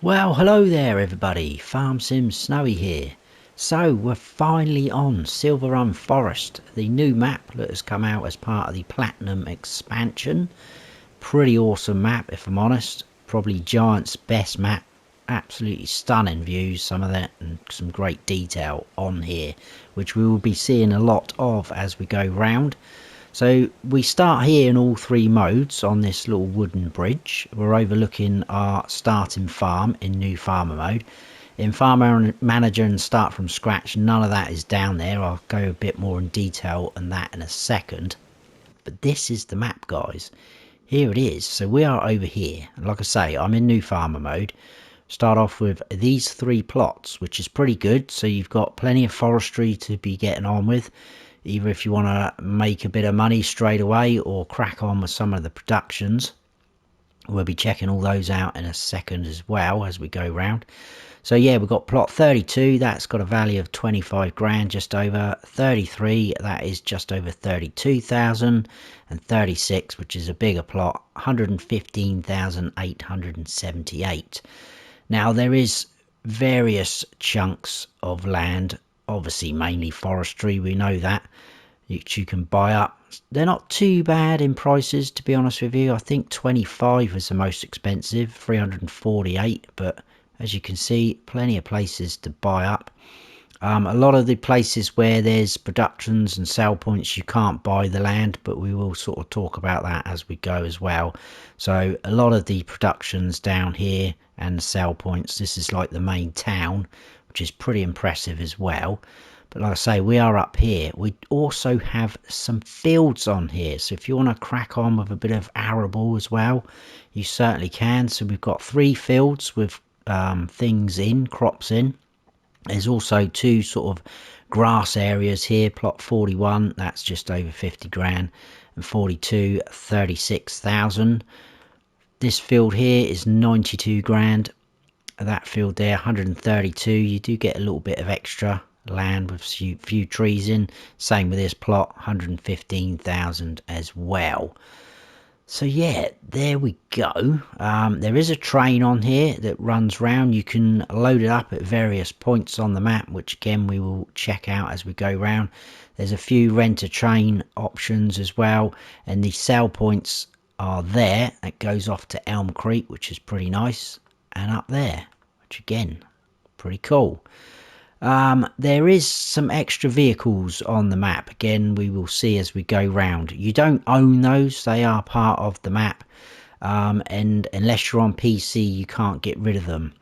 Well, hello there everybody, Farm Sim Snowy here. So we're finally on Silverrun Forest, the new map that has come out as part of the Platinum expansion. Pretty awesome map if I'm honest, probably Giant's best map. Absolutely stunning views, some of that, and some great detail on here, which we will be seeing a lot of as we go round. So we start here in all three modes on this little wooden bridge. We're overlooking our starting farm in new farmer mode. In farmer manager and start from scratch, none of that is down there. I'll go a bit more in detail on that in a second. But this is the map, guys. Here it is. So we are over here. Like I say, I'm in new farmer mode. Start off with these three plots, which is pretty good. So you've got plenty of forestry to be getting on with. Either if you want to make a bit of money straight away or crack on with some of the productions. We'll be checking all those out in a second as well as we go round. So yeah, we've got plot 32, that's got a value of 25 grand, just over. 33, that is just over 32,000. And 36, which is a bigger plot, 115,878. Now there is various chunks of land, obviously mainly forestry, we know that, which you can buy up. They're not too bad in prices, to be honest with you. I think 25 is the most expensive, 348, but as you can see, plenty of places to buy up. A lot of the places where there's productions and sell points, you can't buy the land, but we will sort of talk about that as we go as well. So a lot of the productions down here and the sell points, this is like the main town, which is pretty impressive as well. But like I say, we are up here. We also have some fields on here, so if you want to crack on with a bit of arable as well, you certainly can. So we've got 3 fields with things in, crops in. There's also 2 sort of grass areas here. Plot 41, that's just over 50 grand, and 42, 36,000. This field here is 92 grand. That field there, 132. You do get a little bit of extra land with a few trees in. Same with this plot, 115,000 as well. So yeah, there we go. There is a train on here that runs round. You can load it up at various points on the map, which again we will check out as we go round. There's a few rent a train options as well, and the sell points are there. It goes off to Elm Creek, which is pretty nice, and up there, which again, pretty cool. There is some extra vehicles on the map. Again, we will see as we go round. You don't own those, they are part of the map, and unless you're on PC you can't get rid of them.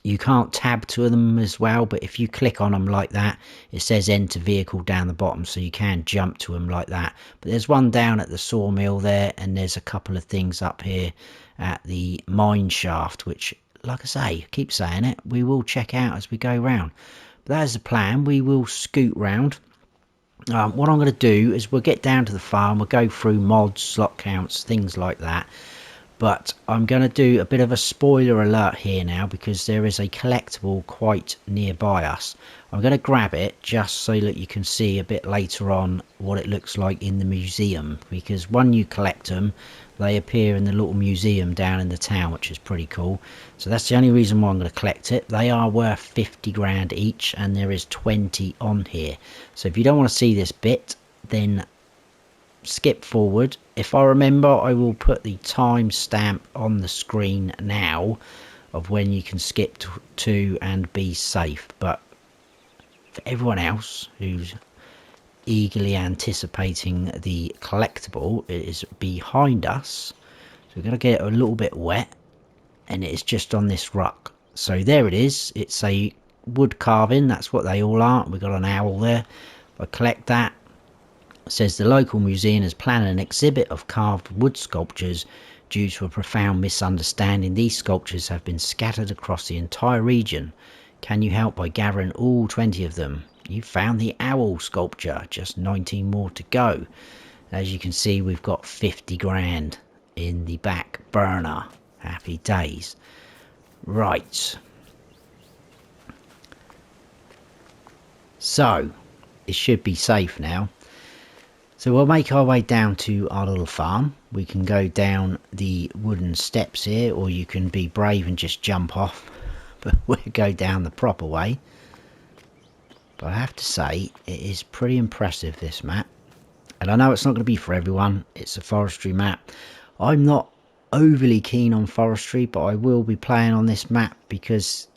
You can't tab to them as well, but if you click on them like that, it says enter vehicle down the bottom, so you can jump to them like that. But there's one down at the sawmill there, and there's a couple of things up here at the mine shaft, which, like I say, I keep saying it, we will check out as we go round. But that is the plan. We will scoot round. What I'm going to do is we'll get down to the farm, we'll go through mods, slot counts, things like that. But I'm going to do a bit of a spoiler alert here now, because there is a collectible quite nearby us. I'm going to grab it just so that you can see a bit later on what it looks like in the museum, because when you collect them, they appear in the little museum down in the town, which is pretty cool. So that's the only reason why I'm going to collect it. They are worth 50 grand each, and there is 20 on here. So if you don't want to see this bit, then skip forward. If I remember, I will put the timestamp on the screen now of when you can skip to and be safe. But for everyone else who's eagerly anticipating the collectible, it is behind us. So we're going to get it a little bit wet, and it is just on this rock. So there it is. It's a wood carving, that's what they all are. We've got an owl there. If I collect that, it says the local museum has planned an exhibit of carved wood sculptures. Due to a profound misunderstanding, these sculptures have been scattered across the entire region. Can you help by gathering all 20 of them? You found the owl sculpture, just 19 more to go. As you can see, we've got 50 grand in the back burner. Happy days. Right. So, it should be safe now. So we'll make our way down to our little farm. We can go down the wooden steps here, or you can be brave and just jump off. but we'll go down the proper way. But I have to say, it is pretty impressive, this map. And I know it's not going to be for everyone. It's a forestry map. I'm not overly keen on forestry, but I will be playing on this map because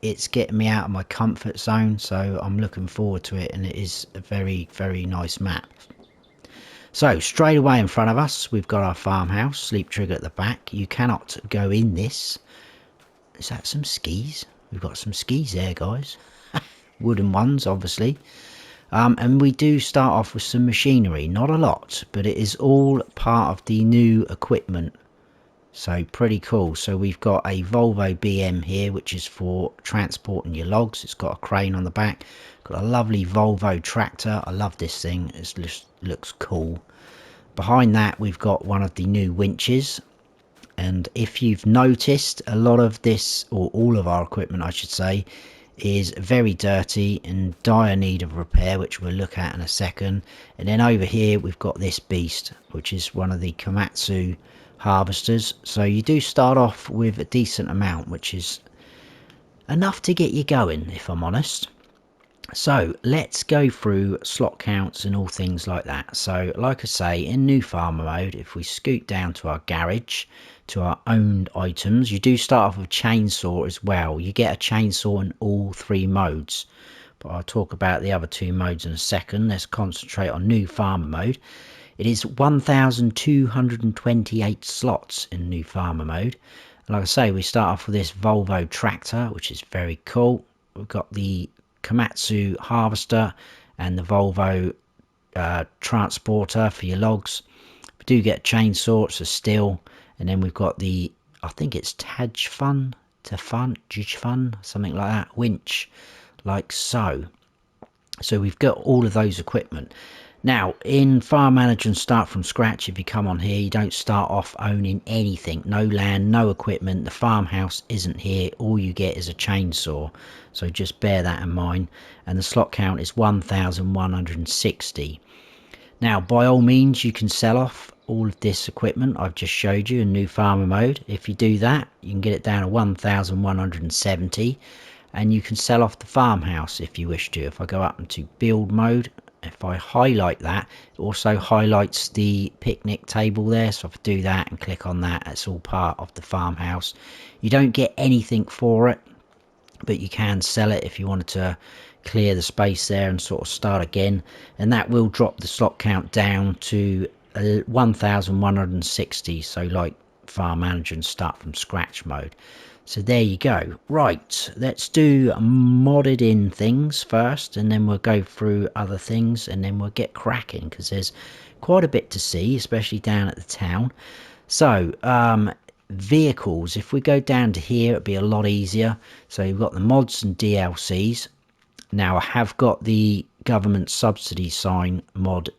it's getting me out of my comfort zone. So I'm looking forward to it, and it is a very, very nice map. So straight away in front of us, we've got our farmhouse, sleep trigger at the back. You cannot go in this. Is that some skis? We've got some skis there, guys. Wooden ones, obviously. And we do start off with some machinery. Not a lot, but it is all part of the new equipment. So pretty cool. So we've got a Volvo BM here, which is for transporting your logs. It's got a crane on the back. Got a lovely Volvo tractor. I love this thing. It looks cool. Behind that, we've got one of the new winches. And if you've noticed, a lot of this, or all of our equipment, I should say, is very dirty and dire need of repair, which we'll look at in a second. And then over here we've got this beast, which is one of the Komatsu harvesters. So you do start off with a decent amount, which is enough to get you going, if I'm honest. So let's go through slot counts and all things like that. So like I say, in new farmer mode, if we scoot down to our garage, to our owned items, you do start off with chainsaw as well. You get a chainsaw in all 3 modes, but I'll talk about the other 2 modes in a second. Let's concentrate on new farmer mode. It is 1,228 slots in new farmer mode. Like I say, we start off with this Volvo tractor, which is very cool. We've got the Komatsu harvester and the Volvo transporter for your logs. We do get a chainsaw, it's a steel. And then we've got the, I think it's Tajfun, something like that, winch, like so. So we've got all of those equipment. Now, in Farm Manager and Start From Scratch, if you come on here, you don't start off owning anything. No land, no equipment. The farmhouse isn't here. All you get is a chainsaw. So just bear that in mind. And the slot count is 1,160. Now, by all means, you can sell off all of this equipment I've just showed you in new farmer mode. If you do that, you can get it down to 1,170, and you can sell off the farmhouse if you wish to. If I go up into build mode, if I highlight that, it also highlights the picnic table there. So if I do that and click on that, it's all part of the farmhouse. You don't get anything for it, but you can sell it if you wanted to clear the space there and sort of start again, and that will drop the slot count down to 1,160. So like Farm Manager and Start From Scratch mode. So there you go. Right, let's do modded in things first, and then we'll go through other things, and then we'll get cracking, because there's quite a bit to see, especially down at the town. So vehicles, if we go down to here, it'd be a lot easier. So you've got the mods and DLCs. Now I have got the government subsidy sign mod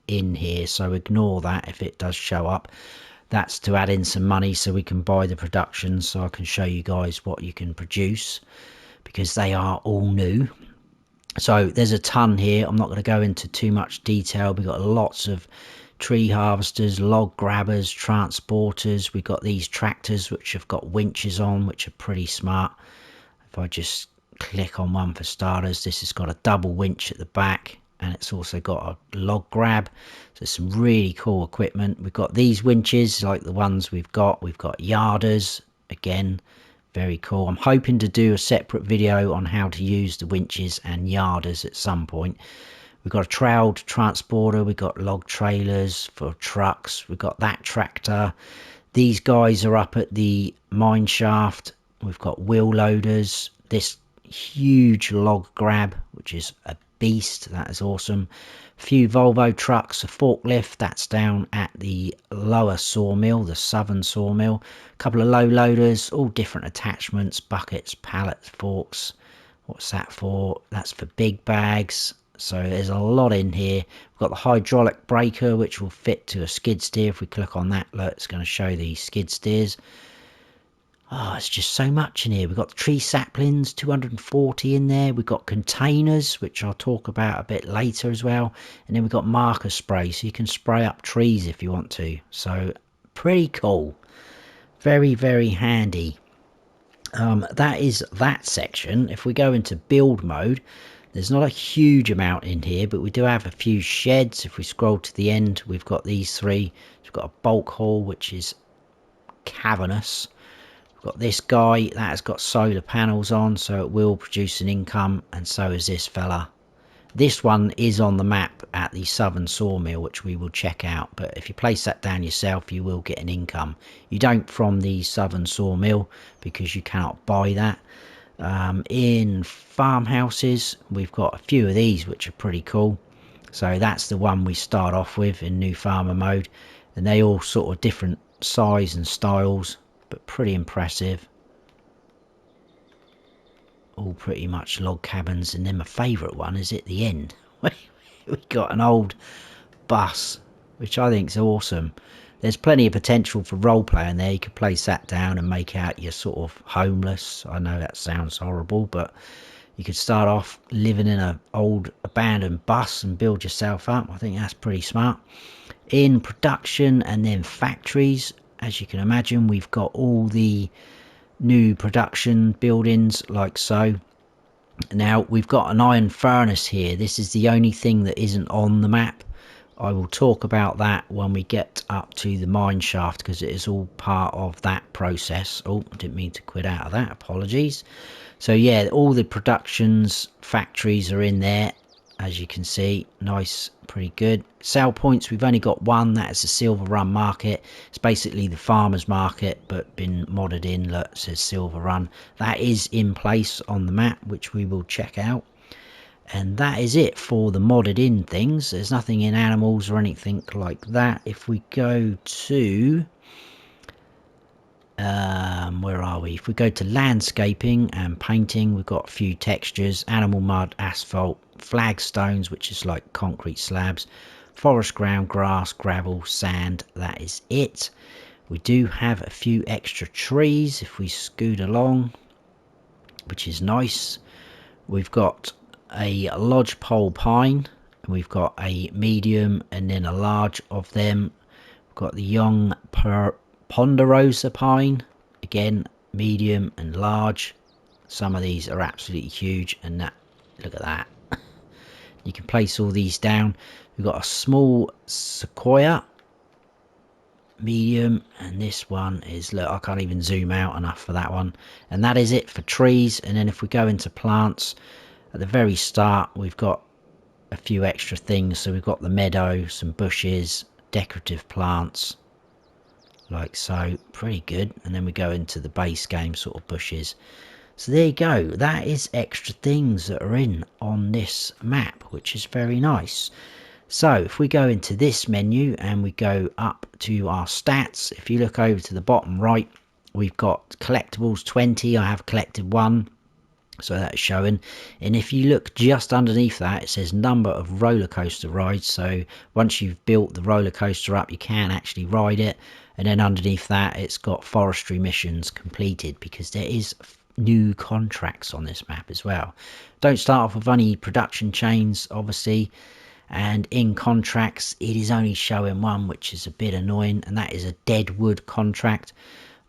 in here, so ignore that if it does show up. That's to add in some money so we can buy the production, so I can show you guys what you can produce, because they are all new. So there's a ton here. I'm not going to go into too much detail. We've got lots of tree harvesters, log grabbers, transporters. We've got these tractors which have got winches on, which are pretty smart. If I just click on one for starters, this has got a double winch at the back, and it's also got a log grab. So some really cool equipment. We've got these winches like the ones we've got yarders, again, very cool. I'm hoping to do a separate video on how to use the winches and yarders at some point. We've got a trailed transporter, we've got log trailers for trucks, we've got that tractor. These guys are up at the mine shaft. We've got wheel loaders, this huge log grab, which is a beast. That is awesome. A few Volvo trucks, a forklift, that's down at the lower sawmill, the southern sawmill. A couple of low loaders, all different attachments, buckets, pallets, forks. What's that for? That's for big bags. So there's a lot in here. We've got the hydraulic breaker, which will fit to a skid steer. If we click on that, look, it's going to show the skid steers. Oh, it's just so much in here. We've got the tree saplings, 240 in there. We've got containers, which I'll talk about a bit later as well. And then we've got marker spray, so you can spray up trees if you want to. So pretty cool. Very, very handy. That is that section. If we go into build mode, there's not a huge amount in here, but we do have a few sheds. If we scroll to the end, we've got these three. We've got a bulk haul, which is cavernous. We've got this guy that has got solar panels on, so it will produce an income, and so is this fella. This one is on the map at the southern sawmill, which we will check out, but if you place that down yourself, you will get an income. You don't from the southern sawmill, because you cannot buy that. In farmhouses, we've got a few of these which are pretty cool. So that's the one we start off with in new farmer mode, and they all sort of different size and styles, but pretty impressive. All pretty much log cabins, and then my favourite one is at the end. We got an old bus, which I think is awesome. There's plenty of potential for roleplay in there. You could place that down and make out you're sort of homeless. I know that sounds horrible, but you could start off living in an old abandoned bus and build yourself up. I think that's pretty smart. In production and then factories, as you can imagine, we've got all the new production buildings like so. Now we've got an iron furnace here. This is the only thing that isn't on the map. I will talk about that when we get up to the mine shaft, because it is all part of that process. Oh, I didn't mean to quit out of that, apologies. So yeah, all the productions factories are in there, as you can see. Nice, pretty good. Sell points, we've only got one. That is the Silverrun market. It's basically the farmers market, but been modded in. Look, it says Silverrun. That is in place on the map, which we will check out. And that is it for the modded in things. There's nothing in animals or anything like that. If we go to where are we? If we go to landscaping and painting, we've got a few textures: animal mud, asphalt, flagstones, which is like concrete slabs, forest ground, grass, gravel, sand. That is it. We do have a few extra trees if we scoot along, which is nice. We've got a lodgepole pine, and we've got a medium and then a large of them. We've got the young ponderosa pine, again medium and large. Some of these are absolutely huge, and that, look at that. You can place all these down. We've got a small sequoia, medium, and this one is, look, I can't even zoom out enough for that one. And that is it for trees. And then if we go into plants, at the very start we've got a few extra things. So we've got the meadow, some bushes, decorative plants like so, pretty good. And then we go into the base game sort of bushes. So there you go, that is extra things that are in on this map, which is very nice. So if we go into this menu and we go up to our stats, if you look over to the bottom right, we've got collectibles 20. I have collected 1, so that's showing. And if you look just underneath that, it says number of roller coaster rides. So once you've built the roller coaster up, you can actually ride it. And then underneath that, it's got forestry missions completed, because there is new contracts on this map as well. Don't start off with any production chains, obviously. And in contracts, it is only showing one, which is a bit annoying, and that is a dead wood contract.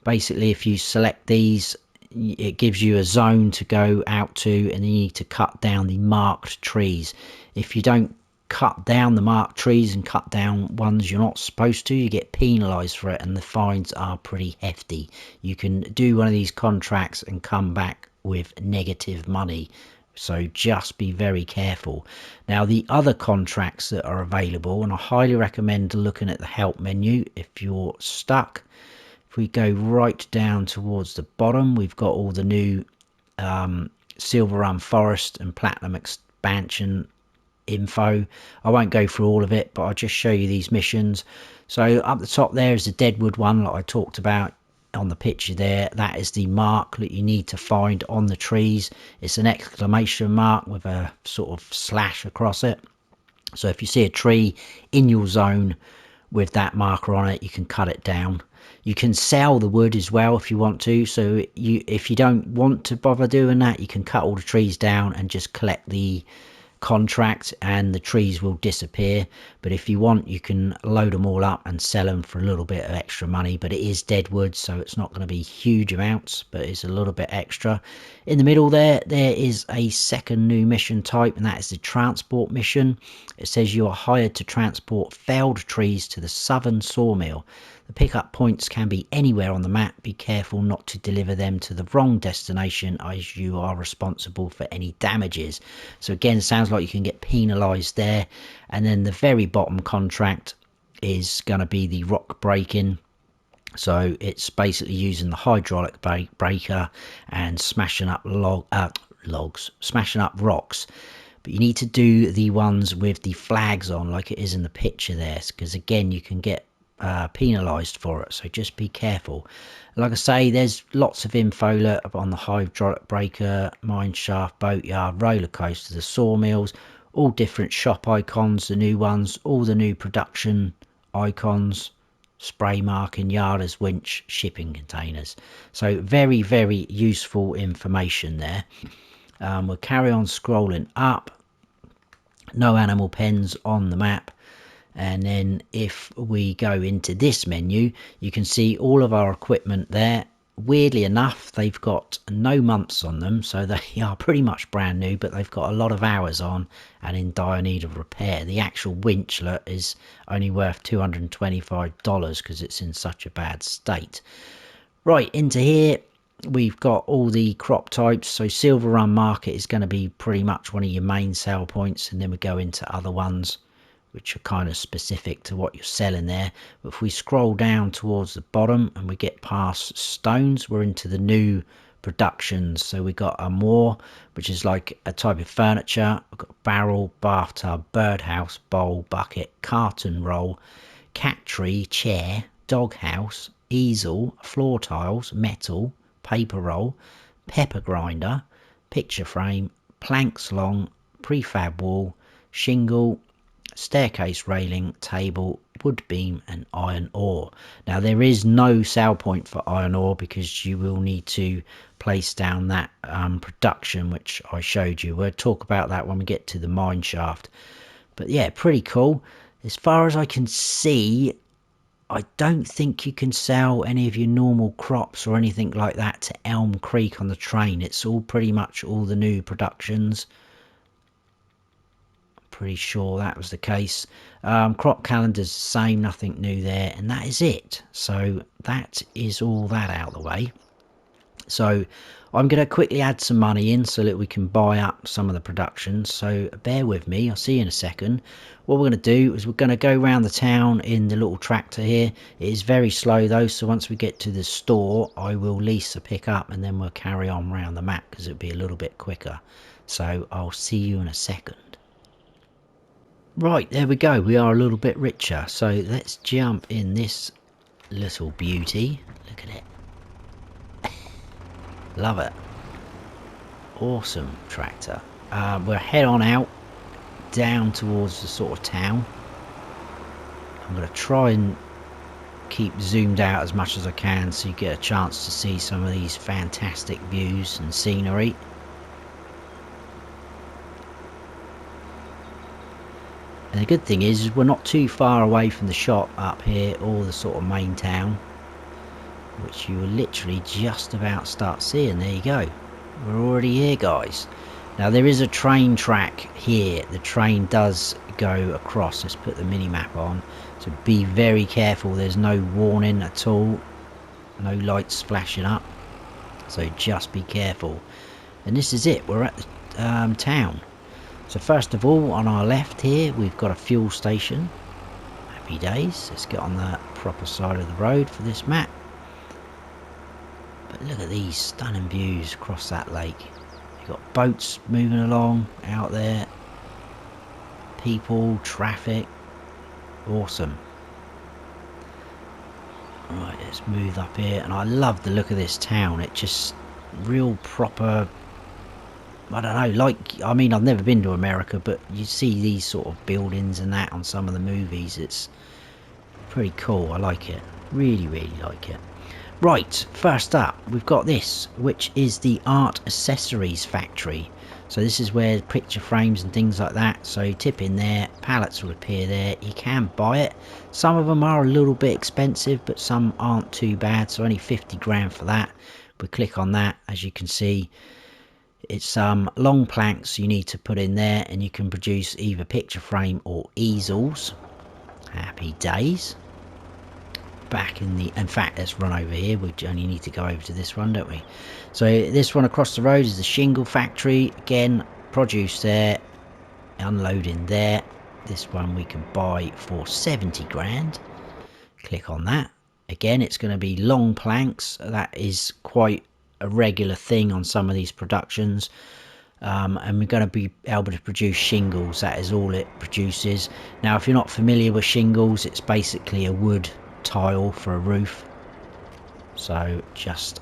Basically, if you select these, it gives you a zone to go out to, and you need to cut down the marked trees. If you don't cut down the marked trees and cut down ones you're not supposed to, you get penalized for it, and the fines are pretty hefty. You can do one of these contracts and come back with negative money, so just be very careful. Now the other contracts that are available, and I highly recommend looking at the help menu if you're stuck. If we go right down towards the bottom, we've got all the new Silverrun Forest and Platinum expansion info. I won't go through all of it, but I'll just show you these missions. So up the top there is the Deadwood one that I talked about on the picture there. That is the mark that you need to find on the trees. It's an exclamation mark with a sort of slash across it. So if you see a tree in your zone with that marker on it, you can cut it down. You can sell the wood as well if you want to. So if you don't want to bother doing that, you can cut all the trees down and just collect the contract and the trees will disappear. But if you want, you can load them all up and sell them for a little bit of extra money. But it is dead wood, so it's not going to be huge amounts, but it's a little bit extra. In the middle there is a second new mission type, and that is the transport mission. It says you are hired to transport felled trees to the southern sawmill. The pickup points can be anywhere on the map. Be careful not to deliver them to the wrong destination, as you are responsible for any damages. So again, sounds like you can get penalised there. And then the very bottom contract is going to be the rock breaking. So it's basically using the hydraulic breaker and smashing up smashing up rocks. But you need to do the ones with the flags on, like it is in the picture there, because again you can get penalised for it, so just be careful. Like I say, there's lots of info on the hydraulic breaker, mine shaft, boatyard, roller coaster, the sawmills, all different shop icons, the new ones, all the new production icons, spray marking, yarders, winch, shipping containers. So very, very useful information there. We'll carry on scrolling up. No animal pens on the map. And then if we go into this menu, you can see all of our equipment there. Weirdly enough, they've got no months on them, so they are pretty much brand new, but they've got a lot of hours on and in dire need of repair. The actual winchlet is only worth $225 because it's in such a bad state. Right, into here, we've got all the crop types. So Silverrun Market is going to be pretty much one of your main sale points, and then we go into other ones which are kind of specific to what you're selling there. But if we scroll down towards the bottom and we get past stones, we're into the new productions. So we got a moor, which is like a type of furniture. We've got barrel, bathtub, birdhouse, bowl, bucket, carton roll, cat tree, chair, doghouse, easel, floor tiles, metal, paper roll, pepper grinder, picture frame, planks long, prefab wall, shingle, staircase railing, table, wood beam and iron ore. Now there is no sale point for iron ore because you will need to place down that production which I showed you. We'll talk about that when we get to the mine shaft. But yeah, pretty cool. As far as I can see, I don't think you can sell any of your normal crops or anything like that to Elm Creek on the train. It's all pretty much all the new productions. Pretty sure that was the case. Crop calendar's the same, nothing new there, and that is it. So that is all that out of the way. So I'm going to quickly add some money in so that we can buy up some of the productions. So bear with me, I'll see you in a second. What we're going to do is we're going to go around the town in the little tractor here. It is very slow though, so once we get to the store I will lease a pickup and then we'll carry on around the map because it'll be a little bit quicker. So I'll see you in a second. Right, there we go. We are a little bit richer. So let's jump in this little beauty. Look at it. Love it. Awesome tractor. We'll head on out down towards the sort of town. I'm going to try and keep zoomed out as much as I can so you get a chance to see some of these fantastic views and scenery. And the good thing is we're not too far away from the shop up here or the sort of main town, which you will literally just about start seeing. There you go. We're already here, guys. Now there is a train track here. The train does go across. Let's put the mini map on. So be very careful. There's no warning at all. No lights flashing up. So just be careful. And this is it. We're at the town. So first of all, on our left here, we've got a fuel station. Happy days. Let's get on the proper side of the road for this map. But look at these stunning views across that lake. You've got boats moving along out there. People, traffic. Awesome. Right, let's move up here. And I love the look of this town. It just real proper... I don't know, like, I mean, I've never been to America, but you see these sort of buildings and that on some of the movies. It's pretty cool. I like it. Really, really like it. Right, first up, we've got this, which is the Art Accessories Factory. So this is where picture frames and things like that, so you tip in there, pallets will appear there. You can buy it. Some of them are a little bit expensive, but some aren't too bad, so only 50 grand for that. We click on that, as you can see, it's some long planks you need to put in there, and you can produce either picture frame or easels. Happy days. Back in fact, let's run over here. We only need to go over to this one, don't we? So this one across the road is the shingle factory. Again, produce there, unloading there. This one we can buy for 70 grand. Click on that. Again, it's going to be long planks. That is quite a regular thing on some of these productions. And we're going to be able to produce shingles. That is all it produces. Now, if you're not familiar with shingles, it's basically a wood tile for a roof. So just,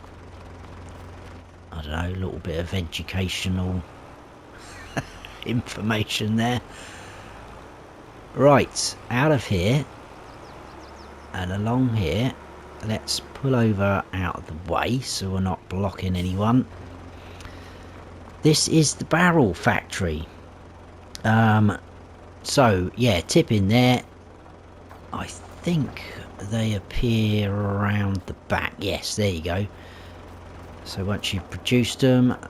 I don't know, a little bit of educational information there. Right, out of here and along here, let's pull over out of the way so we're not blocking anyone. This is the barrel factory. So yeah, tip in there. I think they appear around the back. Yes, there you go. So once you've produced them, a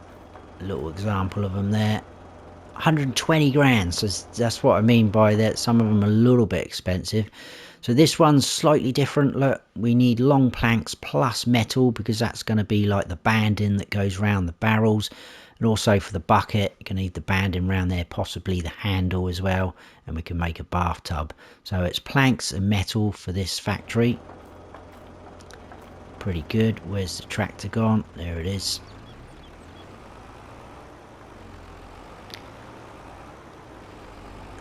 little example of them there, 120 grand. So that's what I mean by that. Some of them are a little bit expensive. So this one's slightly different. Look, we need long planks plus metal, because that's going to be like the banding that goes around the barrels. And also for the bucket, you're going to need the banding around there, possibly the handle as well. And we can make a bathtub. So it's planks and metal for this factory. Pretty good. Where's the tractor gone? There it is.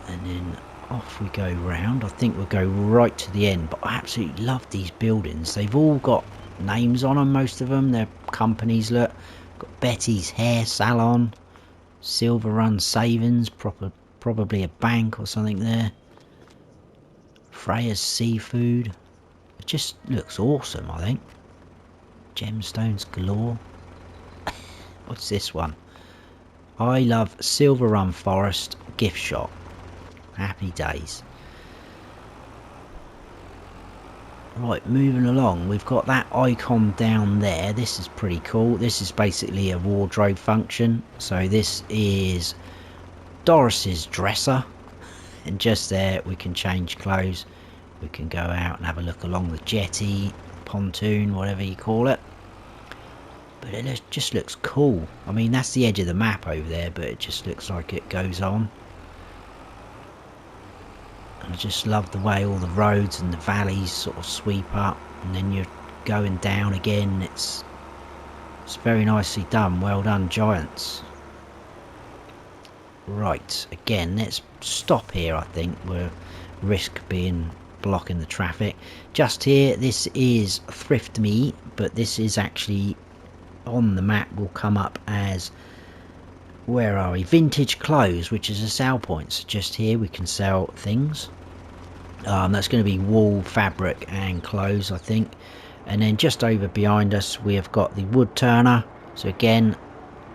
And then off we go round. I think we'll go right to the end. But I absolutely love these buildings. They've all got names on them, most of them. They're companies, look. Got Betty's Hair Salon, Silverrun Savings, probably a bank or something there. Freya's Seafood. It just looks awesome, I think. Gemstones galore. What's this one? I love Silverrun Forest gift shop. Happy days. Right, moving along, we've got that icon down there. This is pretty cool. This is basically a wardrobe function. So this is Doris's dresser, and just there we can change clothes. We can go out and have a look along the jetty, pontoon, whatever you call it. But it just looks cool. I mean, that's the edge of the map over there, but it just looks like it goes on. I just love the way all the roads and the valleys sort of sweep up, and then you're going down again. It's very nicely done. Well done, Giants. Right, again, let's stop here. I think we'll risk being blocking the traffic. Just here, this is Thrift Me, but this is actually on the map will come up as, where are we, vintage clothes, which is a sell point. So just here we can sell things. That's going to be wool, fabric and clothes, I think. And then just over behind us we have got the wood turner. So again,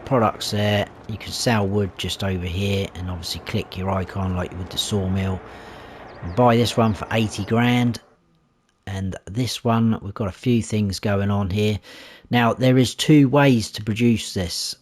products there. You can sell wood just over here, and obviously click your icon like with the sawmill. Buy this one for 80 grand. And this one, we've got a few things going on here. Now there is two ways to produce this.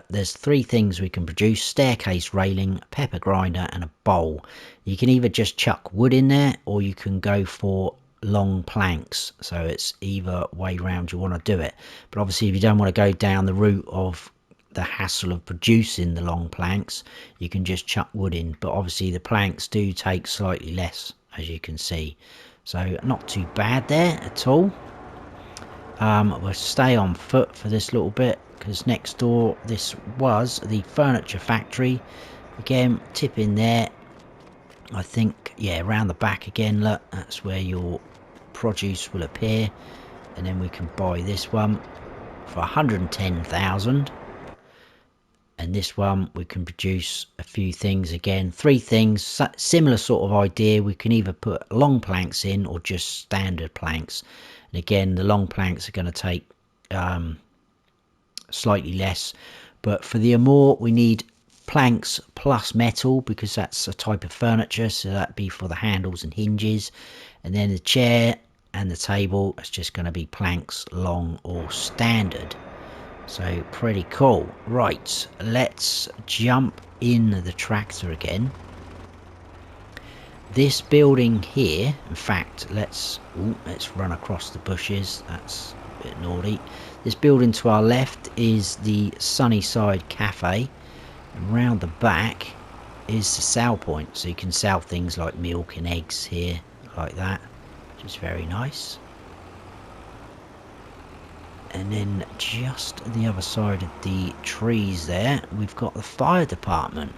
There's three things we can produce: staircase railing, pepper grinder and a bowl. You can either just chuck wood in there, or you can go for long planks. So it's either way round you want to do it. But obviously if you don't want to go down the route of the hassle of producing the long planks, you can just chuck wood in. But obviously the planks do take slightly less, as you can see. So not too bad there at all. We'll stay on foot for this little bit, because next door this was the furniture factory. Again, tip in there. I think, yeah, around the back again, look, that's where your produce will appear. And then we can buy this one for 110,000. And this one we can produce a few things. Again, three things, similar sort of idea. We can either put long planks in or just standard planks. And again, the long planks are going to take slightly less, but for the Amore we need planks plus metal because that's a type of furniture, so that'd be for the handles and hinges. And then the chair and the table is just going to be planks, long or standard. So pretty cool. Right, let's jump in the tractor again. This building here, in fact, let's run across the bushes. That's a bit naughty. This building to our left is the Sunnyside Cafe, and round the back is the sell point, so you can sell things like milk and eggs here, like that, which is very nice. And then just the other side of the trees there, we've got the fire department,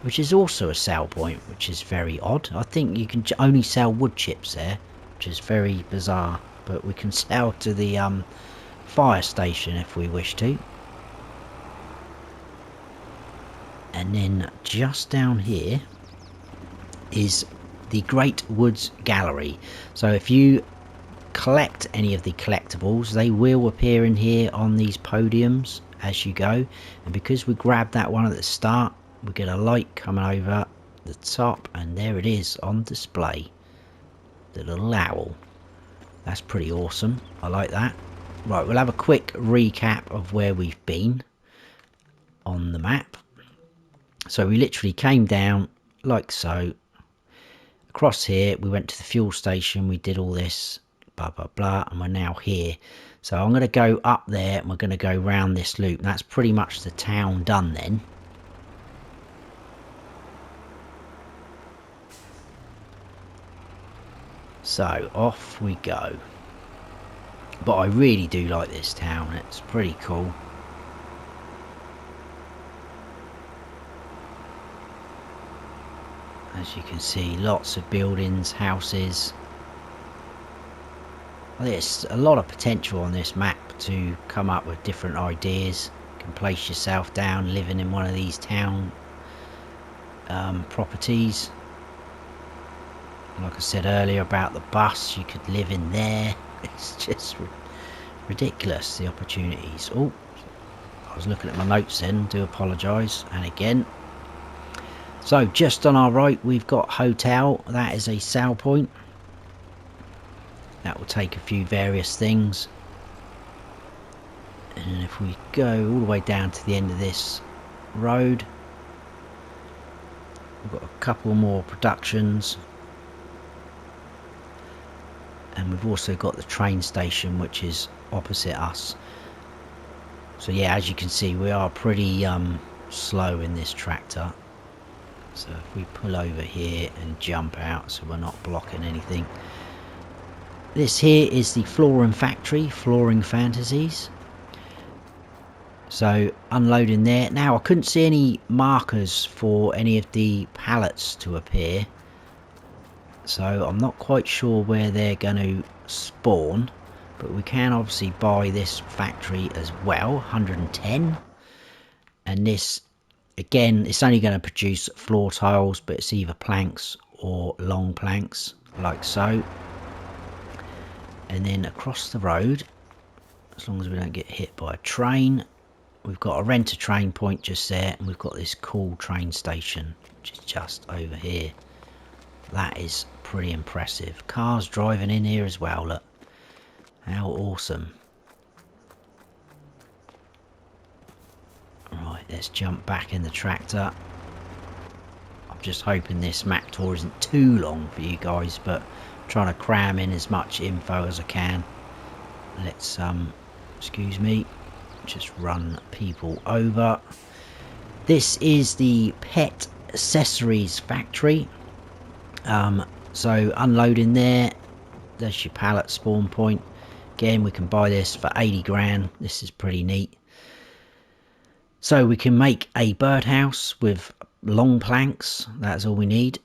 which is also a sell point, which is very odd. I think you can only sell wood chips there, which is very bizarre, but we can sell to the fire station if we wish to. And then just down here is the Great Woods Gallery. So if you collect any of the collectibles, they will appear in here on these podiums as you go. And because we grabbed that one at the start, we get a light coming over the top, and there it is on display. The little owl. That's pretty awesome. I like that. Right, we'll have a quick recap of where we've been on the map. So we literally came down like so. Across here, we went to the fuel station, we did all this, blah blah blah, and we're now here. So I'm going to go up there and we're going to go round this loop. That's pretty much the town done then. So off we go. But I really do like this town, it's pretty cool. As you can see, lots of buildings, houses. There's a lot of potential on this map to come up with different ideas. You can place yourself down living in one of these town properties. Like I said earlier about the bus, you could live in there. It's just ridiculous, the opportunities. Oh, I was looking at my notes then, do apologise. And again. So just on our right we've got hotel. That is a sell point. That will take a few various things. And if we go all the way down to the end of this road, we've got a couple more productions. And we've also got the train station, which is opposite us. So yeah, as you can see, we are pretty slow in this tractor. So if we pull over here and jump out so we're not blocking anything. This here is the flooring factory, Flooring Fantasies. So unloading there. Now I couldn't see any markers for any of the pallets to appear. So I'm not quite sure where they're going to spawn. But we can obviously buy this factory as well, 110. And this, again, it's only going to produce floor tiles, but it's either planks or long planks, like so. And then across the road, as long as we don't get hit by a train, we've got a rent-a-train point just there, and we've got this cool train station, which is just over here. That is pretty impressive. Cars driving in here as well, look. How awesome. Right, let's jump back in the tractor. I'm just hoping this map tour isn't too long for you guys, but I'm trying to cram in as much info as I can. Let's, excuse me, just run people over. This is the pet accessories factory. So unloading there, there's your pallet spawn point. Again, we can buy this for 80 grand. This is pretty neat. So we can make a birdhouse with long planks. That's all we need.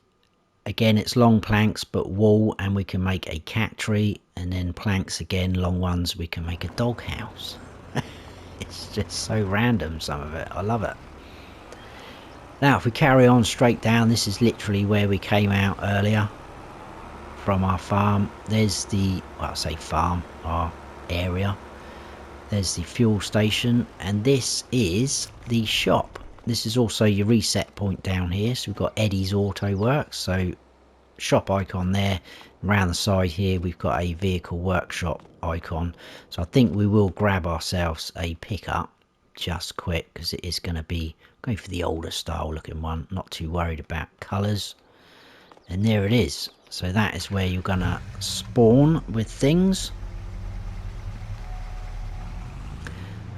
Again, it's long planks but wool, and we can make a cat tree, and then planks again, long ones, we can make a dog house. It's just so random, some of it. I love it. Now if we carry on straight down, this is literally where we came out earlier from our farm. There's the, well, I say farm, our area. There's the fuel station, and this is the shop. This is also your reset point down here. So we've got Eddie's Auto Works. So shop icon there. Around the side here we've got a vehicle workshop icon. So I think we will grab ourselves a pickup just quick, because it is going to be going for the older style looking one. Not too worried about colours. And there it is. So that is where you're going to spawn with things.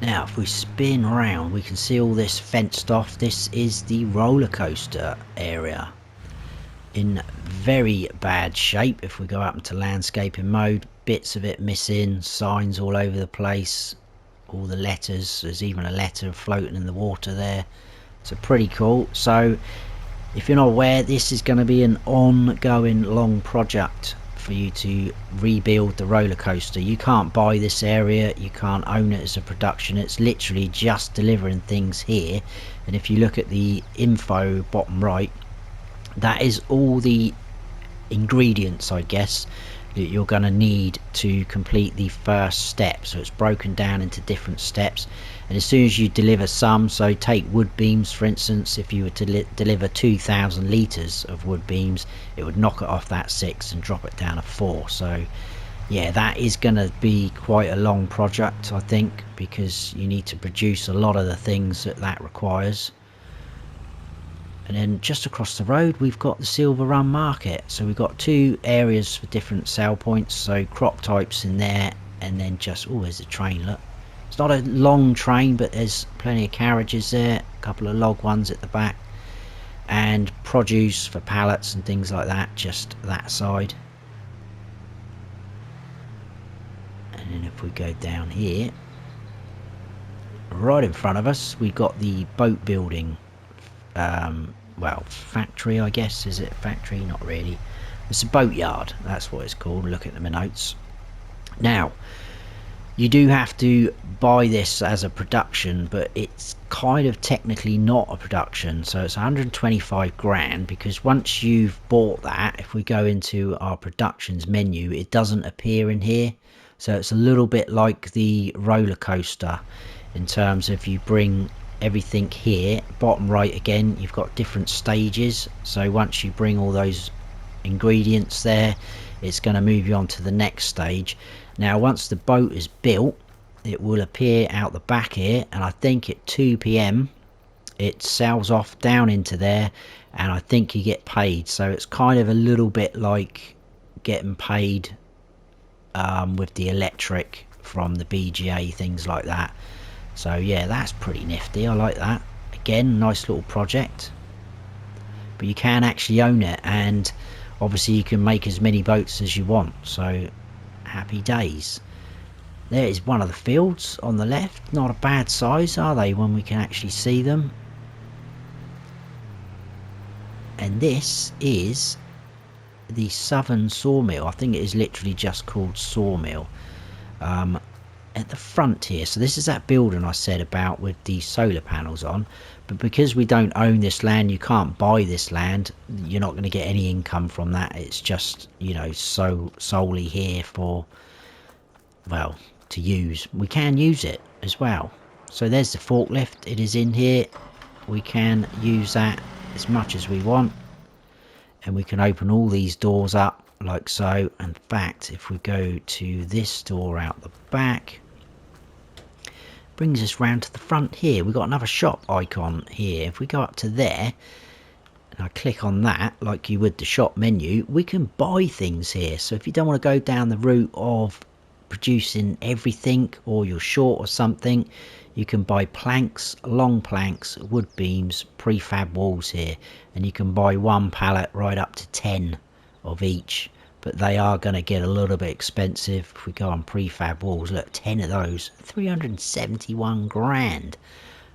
Now if we spin around, we can see all this fenced off. This is the roller coaster area, in very bad shape. If we go up into landscaping mode, bits of it missing, signs all over the place, all the letters. There's even a letter floating in the water there. So pretty cool. So if you're not aware, this is going to be an ongoing long project for you to rebuild the roller coaster. You can't buy this area, you can't own it as a production. It's literally just delivering things here. And if you look at the info bottom right, that is all the ingredients, I guess, that you're going to need to complete the first step. So it's broken down into different steps, and as soon as you deliver some, so take wood beams for instance, if you were to deliver 2,000 litres of wood beams, it would knock it off that 6 and drop it down to 4. So yeah, that is going to be quite a long project, I think, because you need to produce a lot of the things that requires. And then just across the road we've got the Silverrun Market. So we've got 2 areas for different sale points. So crop types in there, and then just, oh, there's a train, look. It's not a long train, but there's plenty of carriages there, a couple of log ones at the back, and produce for pallets and things like that, just that side. And then if we go down here, right in front of us we've got the boat building well, factory, I guess. Is it factory? Not really. It's a boatyard, that's what it's called. Look at my notes. Now you do have to buy this as a production, but it's kind of technically not a production. So it's 125 grand, because once you've bought that, if we go into our productions menu, it doesn't appear in here. So it's a little bit like the roller coaster in terms of you bring everything here. Bottom right again, you've got different stages. So once you bring all those ingredients there, it's going to move you on to the next stage. Now once the boat is built, it will appear out the back here, and I think at 2 PM it sails off down into there, and I think you get paid. So it's kind of a little bit like getting paid with the electric from the BGA, things like that. So yeah, that's pretty nifty. I like that. Again, nice little project. But you can actually own it, and obviously you can make as many boats as you want. So happy days. There is one of the fields on the left. Not a bad size, are they, when we can actually see them? And this is the Southern Sawmill. I think it is literally just called Sawmill. At the front here, so this is that building I said about with the solar panels on, but because we don't own this land, you can't buy this land, you're not going to get any income from that. It's just, you know, so solely here for, well, to use. We can use it as well. So there's the forklift, it is in here. We can use that as much as we want, and we can open all these doors up like so. In fact, if we go to this door out the back, brings us round to the front here. We've got another shop icon here. If we go up to there and I click on that like you would the shop menu, we can buy things here. So if you don't want to go down the route of producing everything, or you're short or something, you can buy planks, long planks, wood beams, prefab walls here, and you can buy one pallet right up to 10 of each. But they are going to get a little bit expensive. If we go on prefab walls, look, 10 of those, 371 grand.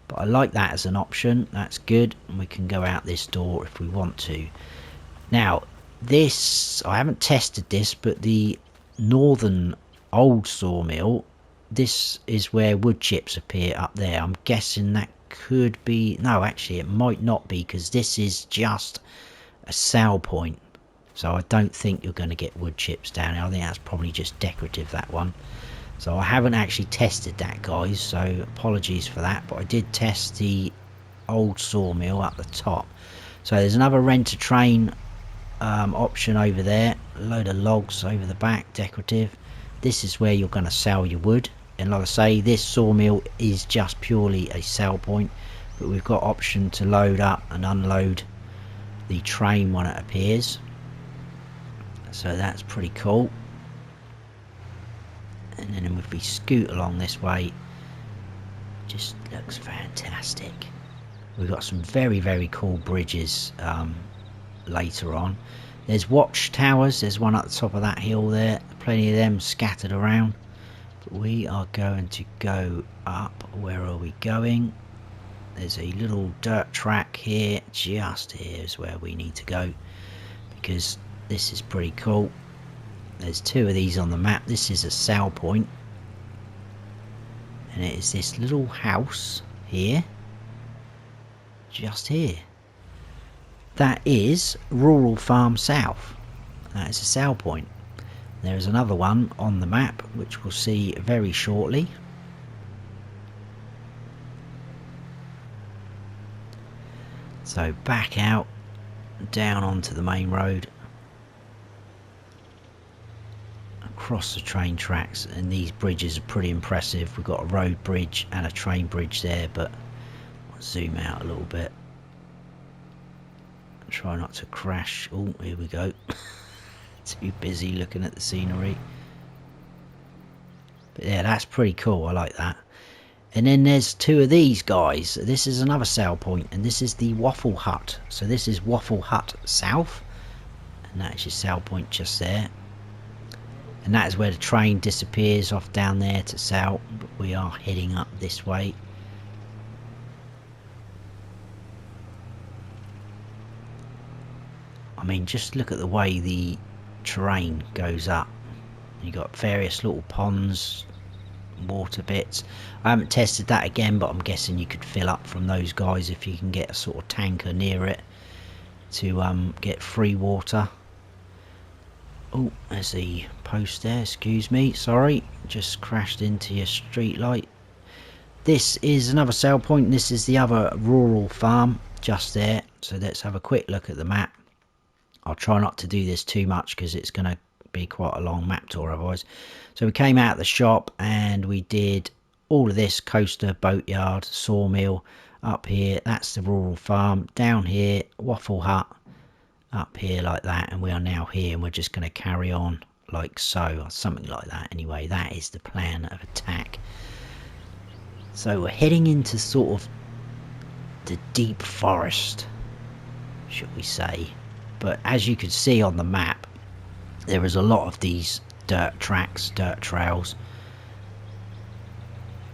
But I like that as an option. That's good. And we can go out this door if we want to. Now this, I haven't tested this, but the northern old sawmill, this is where wood chips appear up there. I'm guessing that could be, no, actually it might not be, because this is just a sell point. So I don't think you're going to get wood chips down here. I think that's probably just decorative, that one. So I haven't actually tested that, guys, so apologies for that. But I did test the old sawmill up the top. So there's another rent a train option over there. A load of logs over the back, decorative. This is where you're going to sell your wood. And like I say, this sawmill is just purely a sell point, but we've got option to load up and unload the train when it appears. So that's pretty cool. And then if we scoot along this way, just looks fantastic. We've got some very, very cool bridges later on. There's watchtowers. There's one at the top of that hill there. Plenty of them scattered around. But we are going to go up. Where are we going? There's a little dirt track here. Just here is where we need to go, because this is pretty cool. There's two of these on the map. This is a sell point, and it is this little house here, just here. That is Rural Farm South. That is a sell point. There is another one on the map which we'll see very shortly. So back out, down onto the main road, across the train tracks, and these bridges are pretty impressive. We've got a road bridge and a train bridge there, but I'll zoom out a little bit. Try not to crash. Oh, here we go. Too busy looking at the scenery. But yeah, that's pretty cool. I like that. And then there's two of these guys. This is another sale point, and this is the Waffle Hut. So this is Waffle Hut South, and that is your sale point just there. And that is where the train disappears off down there to sell. But we are heading up this way. I mean, just look at the way the terrain goes up. You got various little ponds, water bits. I haven't tested that again, but I'm guessing you could fill up from those guys if you can get a sort of tanker near it to get free water. Oh, there's the post there. Excuse me, sorry, just crashed into your street light. This is another sale point. This is the other rural farm just there. So let's have a quick look at the map. I'll try not to do this too much because it's going to be quite a long map tour otherwise. So we came out of the shop and we did all of this: coaster, boatyard, sawmill. Up here, that's the rural farm. Down here, Waffle Hut. Up here like that, and we are now here, and we're just going to carry on like so, or something like that. Anyway, that is the plan of attack. So we're heading into sort of the deep forest, should we say. But as you can see on the map, there is a lot of these dirt tracks, dirt trails.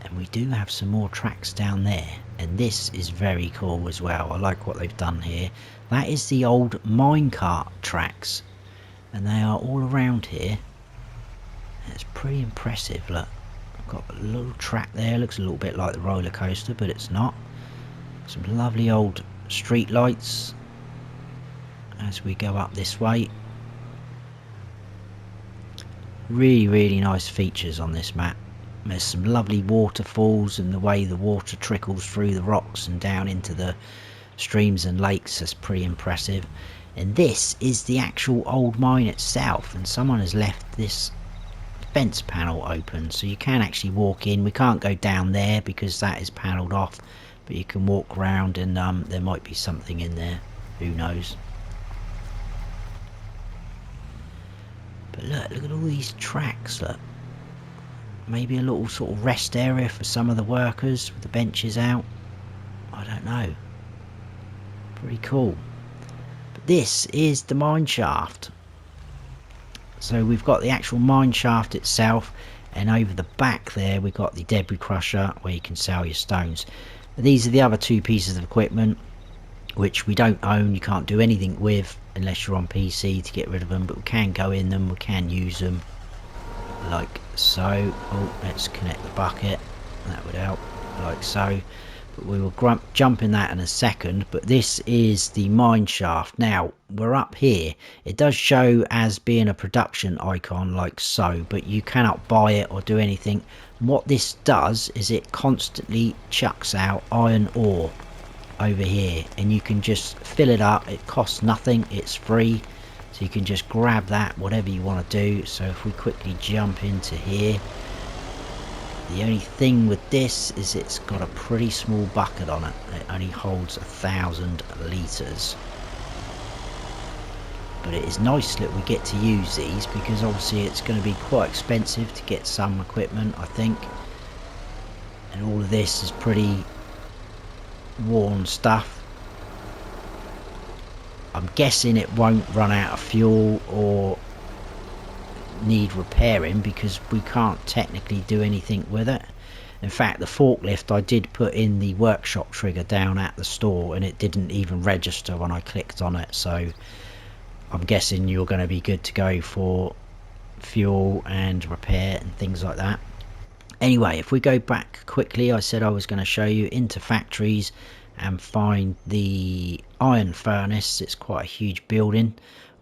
And we do have some more tracks down there. And this is very cool as well. I like what they've done here. That is the old minecart tracks. And they are all around here. And it's pretty impressive, look. I've got a little track there. Looks a little bit like the roller coaster, but it's not. Some lovely old street lights as we go up this way. Really, really nice features on this map. There's some lovely waterfalls, and the way the water trickles through the rocks and down into the streams and lakes is pretty impressive. And this is the actual old mine itself, and someone has left this fence panel open, so you can actually walk in. We can't go down there because that is panelled off, but you can walk around, and there might be something in there, who knows. But look at all these tracks, look. Maybe a little sort of rest area for some of the workers with the benches out. I don't know. Pretty cool. But this is the mine shaft. So we've got the actual mine shaft itself, and over the back there we've got the debris crusher where you can sell your stones. But these are the other two pieces of equipment which we don't own. You can't do anything with unless you're on PC to get rid of them, but we can go in them, we can use them like so. Oh, let's connect the bucket, that would help, like so. But we will jump in that in a second. But this is the mine shaft. Now we're up here. It does show as being a production icon like so, but you cannot buy it or do anything. What this does is it constantly chucks out iron ore. over here, and you can just fill it up. It costs nothing, it's free, so you can just grab that, whatever you want to do. So if we quickly jump into here, the only thing with this is it's got a pretty small bucket on it. It only holds 1,000 litres. But it is nice that we get to use these, because obviously it's going to be quite expensive to get some equipment, I think. And all of this is pretty worn stuff. I'm guessing it won't run out of fuel or need repairing, because we can't technically do anything with it. In fact, the forklift, I did put in the workshop trigger down at the store and it didn't even register when I clicked on it, so I'm guessing you're going to be good to go for fuel and repair and things like that. Anyway, if we go back quickly, I said I was going to show you into factories and find the iron furnace. It's quite a huge building.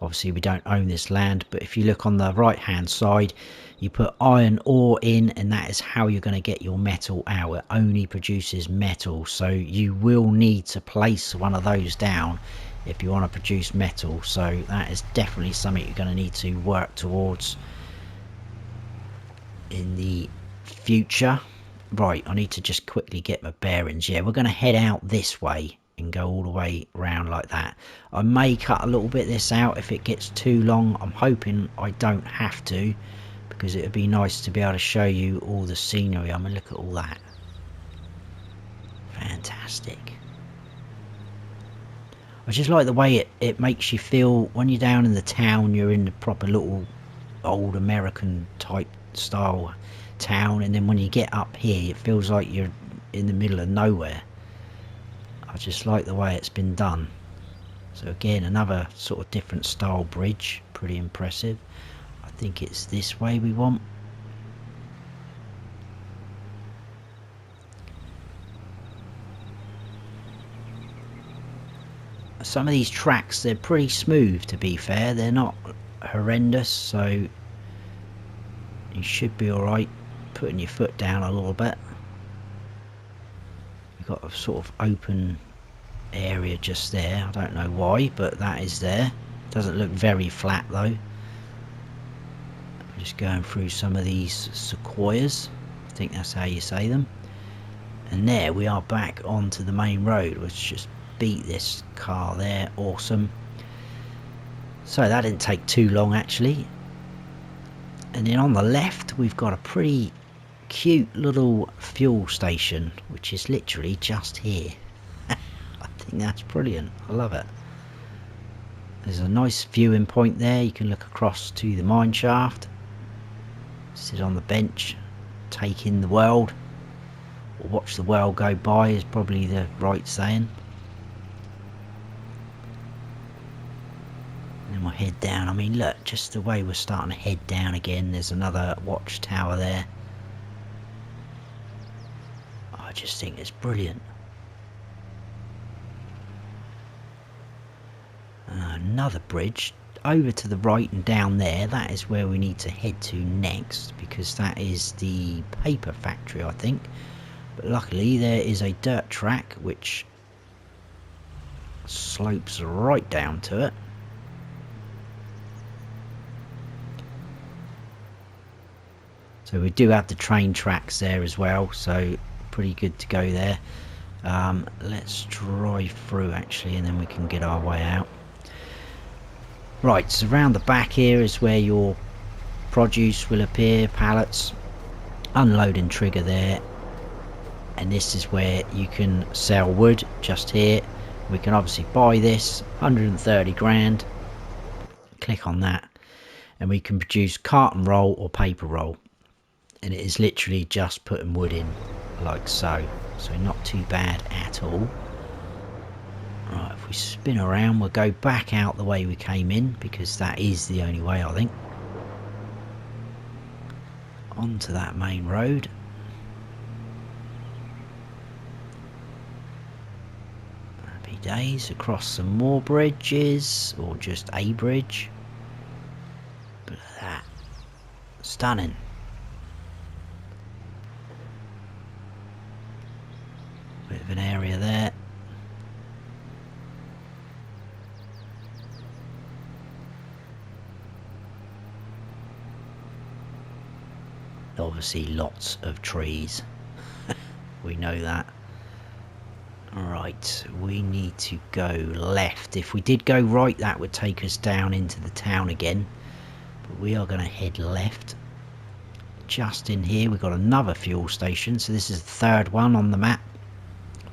Obviously we don't own this land, but if you look on the right hand side, you put iron ore in, and that is how you're going to get your metal out. It only produces metal, so you will need to place one of those down if you want to produce metal. So that is definitely something you're going to need to work towards in the future. Right, I need to just quickly get my bearings. Yeah, we're going to head out this way and go all the way around like that. I may cut a little bit this out if it gets too long. I'm hoping I don't have to, because it would be nice to be able to show you all the scenery. I mean, look at all that. Fantastic. I just like the way it makes you feel when you're down in the town. You're in the proper little old American type style town, and then when you get up here it feels like you're in the middle of nowhere. I just like the way it's been done. So again, another sort of different style bridge, pretty impressive. I think it's this way we want. Some of these tracks, they're pretty smooth, to be fair. They're not horrendous, so you should be alright putting your foot down a little bit. We've got a sort of open area just there. I don't know why, but that is there. Doesn't look very flat though. I'm just going through some of these sequoias. I think that's how you say them. And there we are back onto the main road. Let's just beat this car there. Awesome. So that didn't take too long actually. And then on the left we've got a pretty cute little fuel station, which is literally just here. I think that's brilliant. I love it. There's a nice viewing point there. You can look across to the mine shaft, sit on the bench, take in the world, or watch the world go by is probably the right saying. And then we'll head down. I mean, look, just the way we're starting to head down again. There's another watchtower there. I just think it's brilliant. Another bridge over to the right and down there. That is where we need to head to next, because that is the paper factory, I think. But luckily there is a dirt track which slopes right down to it. So we do have the train tracks there as well, so pretty good to go there. Let's drive through actually, and then we can get our way out. Right, so around the back here is where your produce will appear, pallets, unloading trigger there, and this is where you can sell wood. Just here we can obviously buy this 130 grand, click on that, and we can produce carton roll or paper roll, and it is literally just putting wood in like so. So not too bad at all. Right, if we spin around, we'll go back out the way we came in, because that is the only way, I think. Onto that main road. Happy days. Across some more bridges, or just a bridge. Look at that. Stunning. Bit of an area there. Obviously lots of trees. We know that. Right, we need to go left. If we did go right, that would take us down into the town again. But we are going to head left. Just in here, we've got another fuel station. So this is the third one on the map.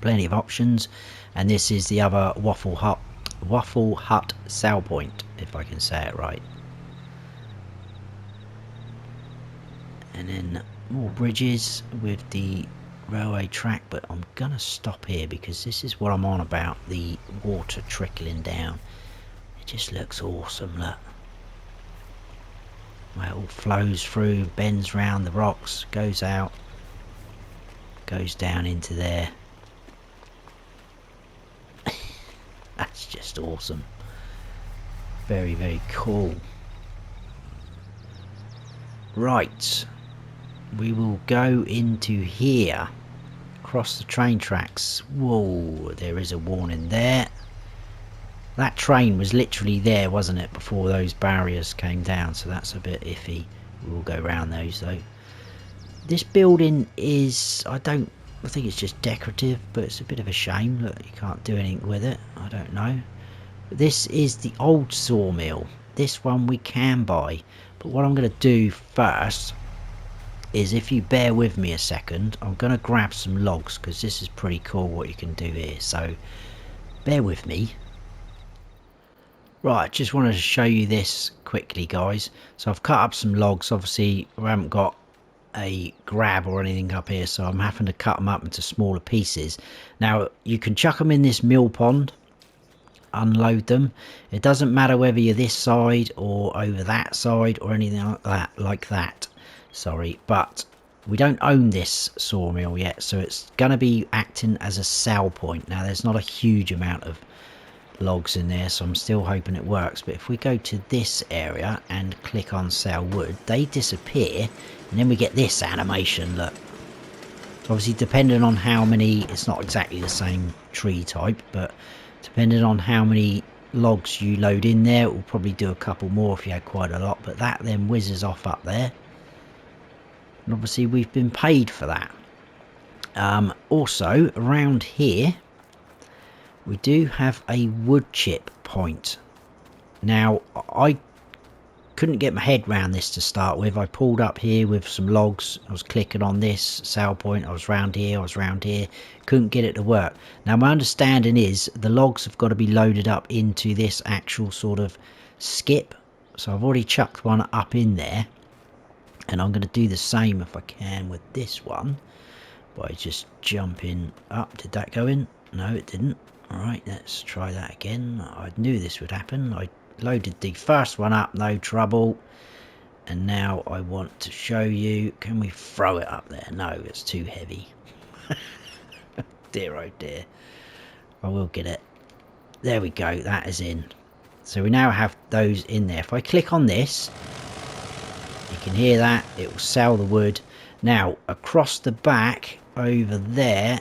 Plenty of options. And this is the other Waffle Hut sell point, if I can say it right. And then more bridges with the railway track, but I'm gonna stop here because this is what I'm on about, the water trickling down. It just looks awesome, look. Well, it all flows through, bends round the rocks, goes out, goes down into there. That's just awesome. Very, very cool. Right, we will go into here. Across the train tracks. Whoa, there is a warning there. That train was literally there, wasn't it, before those barriers came down, so that's a bit iffy. We'll go around those though. This building is, I think it's just decorative, but it's a bit of a shame. Look, you can't do anything with it. I don't know. But this is the old sawmill. This one we can buy. But what I'm going to do first is, if you bear with me a second, I'm going to grab some logs because this is pretty cool what you can do here. So bear with me. Right, just wanted to show you this quickly, guys. So I've cut up some logs. Obviously I haven't got a grab or anything up here, so I'm having to cut them up into smaller pieces. Now you can chuck them in this mill pond, unload them. It doesn't matter whether you're this side or over that side or anything like that. Sorry, but we don't own this sawmill yet, so it's going to be acting as a sell point. Now there's not a huge amount of logs in there, so I'm still hoping it works. But if we go to this area and click on sell wood, they disappear, and then we get this animation. Look, so obviously depending on how many, it's not exactly the same tree type, but depending on how many logs you load in there, it will probably do a couple more if you had quite a lot. But that then whizzes off up there. And obviously we've been paid for that. Also around here we do have a wood chip point. Now I couldn't get my head around this to start with. I pulled up here with some logs, I was clicking on this sale point, I was round here, couldn't get it to work. Now my understanding is the logs have got to be loaded up into this actual sort of skip, so I've already chucked one up in there. And I'm going to do the same if I can with this one by just jumping up. Did that go in? No, it didn't. Alright, let's try that again. I knew this would happen. I loaded the first one up, no trouble. And now I want to show you. Can we throw it up there? No, it's too heavy. Dear oh dear. I will get it. There we go, that is in. So we now have those in there. If I click on this, you can hear that, it will sell the wood. Now across the back over there,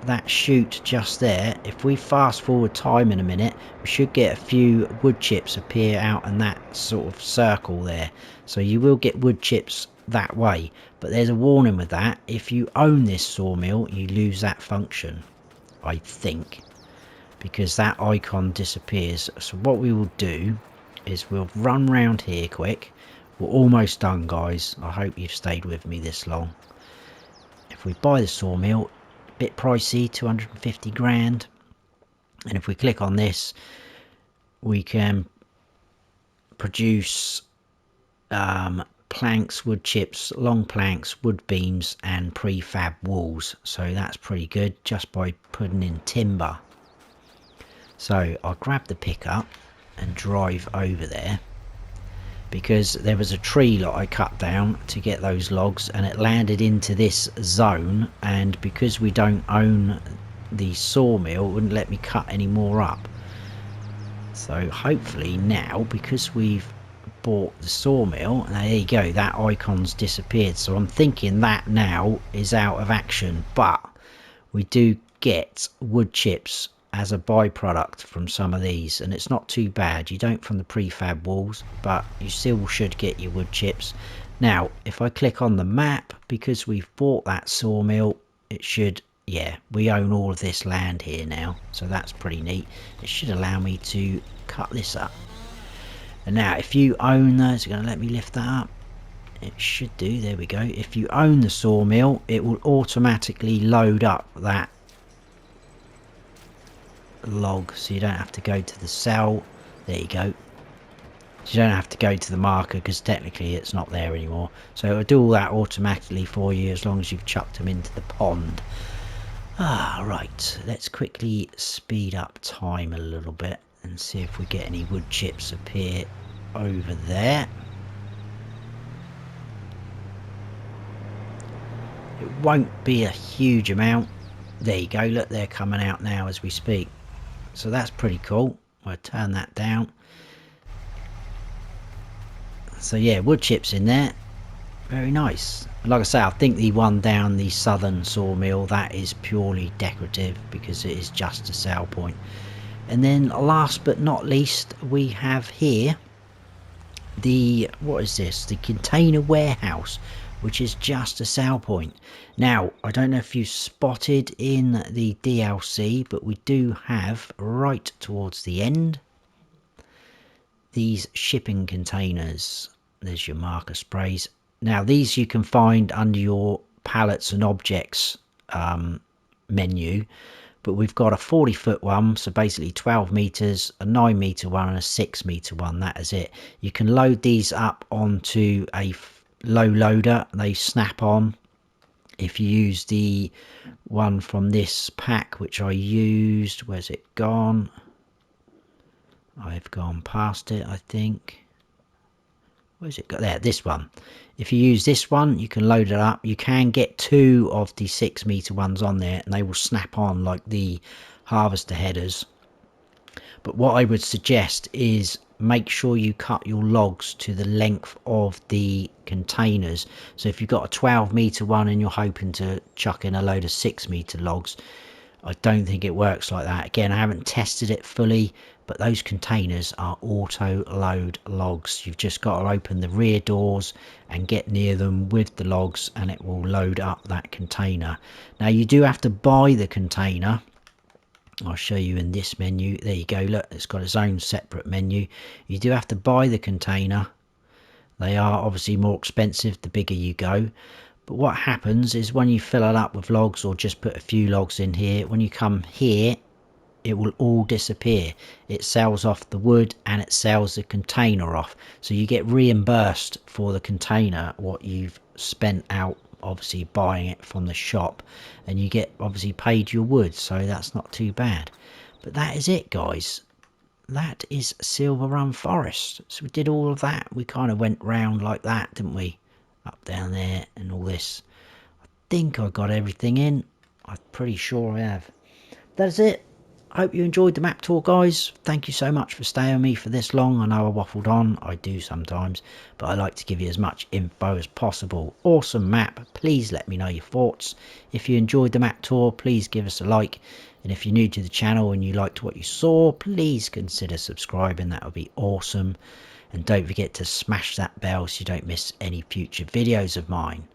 that chute just there, if we fast forward time in a minute, we should get a few wood chips appear out in that sort of circle there. So you will get wood chips that way, but there's a warning with that. If you own this sawmill, you lose that function, I think, because that icon disappears. So what we will do is we'll run round here quick. We're almost done, guys. I hope you've stayed with me this long. If we buy the sawmill, a bit pricey, 250 grand. And if we click on this, we can produce planks, wood chips, long planks, wood beams and prefab walls. So that's pretty good just by putting in timber. So I'll grab the pickup and drive over there, because there was a tree that I cut down to get those logs and it landed into this zone, and because we don't own the sawmill, it wouldn't let me cut any more up. So hopefully now, because we've bought the sawmill, there you go, that icon's disappeared. So I'm thinking that now is out of action, but we do get wood chips as a byproduct from some of these, and it's not too bad. You don't from the prefab walls, but you still should get your wood chips. Now if I click on the map, because we've bought that sawmill, it should, yeah, we own all of this land here now, so that's pretty neat. It should allow me to cut this up. And now if you own those, it's going to let me lift that up. It should do, there we go. If you own the sawmill, it will automatically load up that log, so you don't have to go to the cell. There you go. So you don't have to go to the marker, because technically it's not there anymore. So it'll do all that automatically for you as long as you've chucked them into the pond. Right, let's quickly speed up time a little bit and see if we get any wood chips appear over there. It won't be a huge amount. There you go, look, they're coming out now as we speak. So that's pretty cool. I'll turn that down. So yeah, wood chips in there. Very nice. Like I say, I think the one down the southern sawmill, that is purely decorative because it is just a sale point. And then last but not least, we have here the, what is this? The container warehouse, which is just a sale point. Now, I don't know if you spotted in the DLC, but we do have right towards the end these shipping containers. There's your marker sprays. Now these you can find under your pallets and objects menu, but we've got a 40-foot one, so basically 12 meters, a 9-meter one and a 6-meter one. That is it. You can load these up onto a low loader. They snap on. If you use the one from this pack, which I used, where's it gone? I've gone past it, I think. Where's it got? There, this one. If you use this one, you can load it up. You can get 2 of the 6-meter ones on there, and they will snap on like the harvester headers. But what I would suggest is make sure you cut your logs to the length of the containers. So if you've got a 12-meter one and you're hoping to chuck in a load of 6-meter logs, I don't think it works like that. Again, I haven't tested it fully, but those containers are auto load logs. You've just got to open the rear doors and get near them with the logs, and it will load up that container. Now you do have to buy the container. I'll show you in this menu. There you go, look, it's got its own separate menu. You do have to buy the container. They are obviously more expensive the bigger you go. But what happens is when you fill it up with logs, or just put a few logs in here, when you come here, it will all disappear. It sells off the wood and it sells the container off. So you get reimbursed for the container what you've spent out, obviously buying it from the shop, and you get obviously paid your wood, so that's not too bad. But that is it, guys. That is Silverrun Forest. So we did all of that. We kind of went round like that, didn't we? Up, down there and all this. I think I got everything in. I'm pretty sure I have. That's it. I hope you enjoyed the map tour, guys. Thank you so much for staying with me for this long. I know I waffled on. I do sometimes. But I like to give you as much info as possible. Awesome map. Please let me know your thoughts. If you enjoyed the map tour, please give us a like. And if you're new to the channel and you liked what you saw, please consider subscribing. That would be awesome. And don't forget to smash that bell so you don't miss any future videos of mine.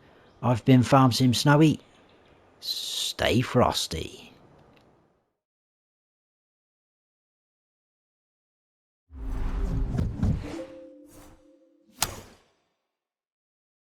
I've been Farm Sim Snowy. Stay frosty.